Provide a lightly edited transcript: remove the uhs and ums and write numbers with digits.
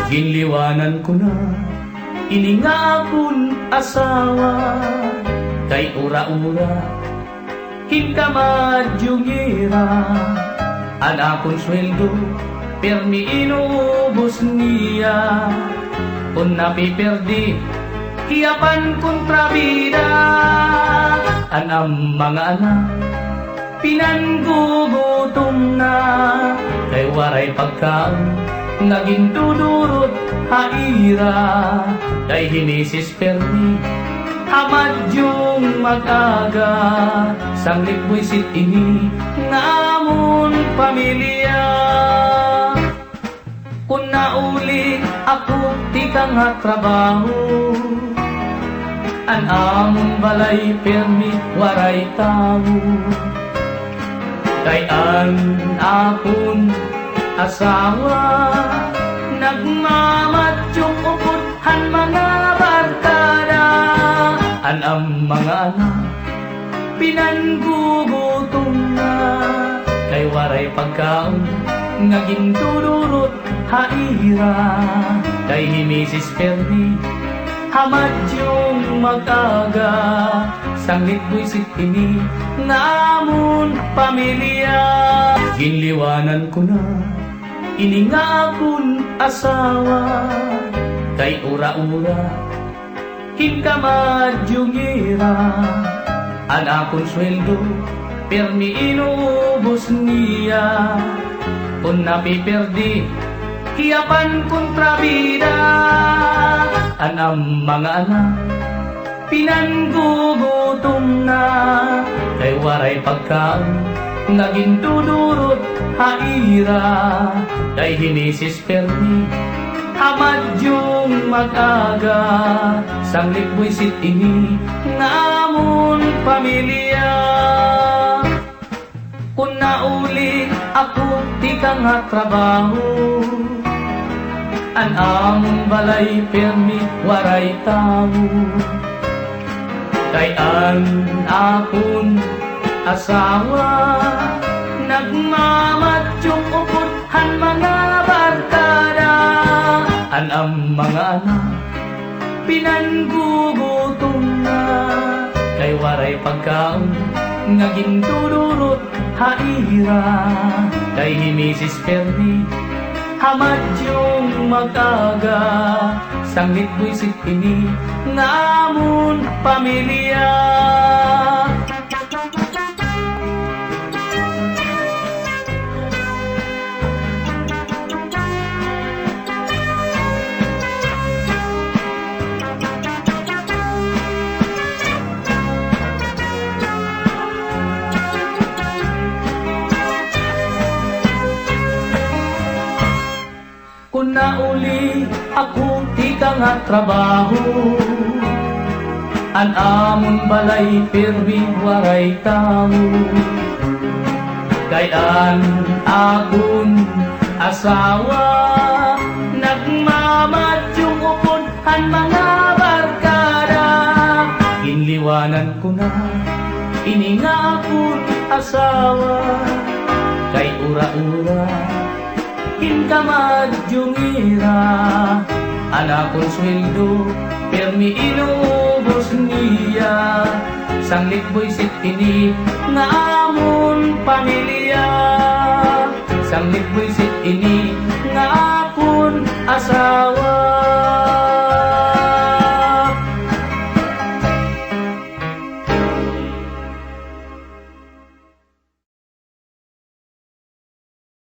Ginliwanan ko na, ini nga akong asawa, kay ura-ura, hinkamadjungira, an akong sweldo, permi inuubos niya, kung napiperdi, kiyapan kontrabida, an ang mga anak, pinanggugutom na, kay waray pagkaan, naging dudurot haira, kay hinisis permi, hamadyong mag-aga, sanglit buisit ini, namon pamilya. Kung nauli ako ti kang trabaho, an among balay permi waray tao, kay an akon asawa, nagmamatyong uputhan mga barkada, an ang mga anak, pinanggugutom na, kay waray pagkaon, naging tudurot haira, kay himisis permi, hamadyong mag-aga, sanglit buisit ini, namon pamilya. Ginliwanan ko na, ini nga akong asawa, kay ura-ura, hinkamadjungira, an akong sweldo, permi inuubos niya, kung napiperdi, kiyapan kontrabida, an ang mga anak, pinanggugutom na, kay waray pagkaan, naging dudurot haira, kay hinisis permi, hamadyong mag-aga, sanglit buisit ini, namon pamilya. Kung nauli ako ti kang trabaho, an among balay permi waray tao, kay an akon asawa, nagmamatyong uputhan mga barkada, an ang mga anak, pinanggugutom na, kay waray pagkaon, naging tudurot haira, kay himisis permi, hamadyong mag-aga, sanglit buisit ini, namon pamilya. Kung nauli ako ti kang trabaho, an amon balay permi waray tao, kay an akon asawa, nagmamatyong uputhan mga barkada. Ginliwanan ko na, ini nga akon asawa, kay ura-ura, hinkamadjungira, an akong sweldo, permi inuubos niya, sanglit buisit ini, nga amon pamilya. Sanglit buisit ini, nga akon asawa.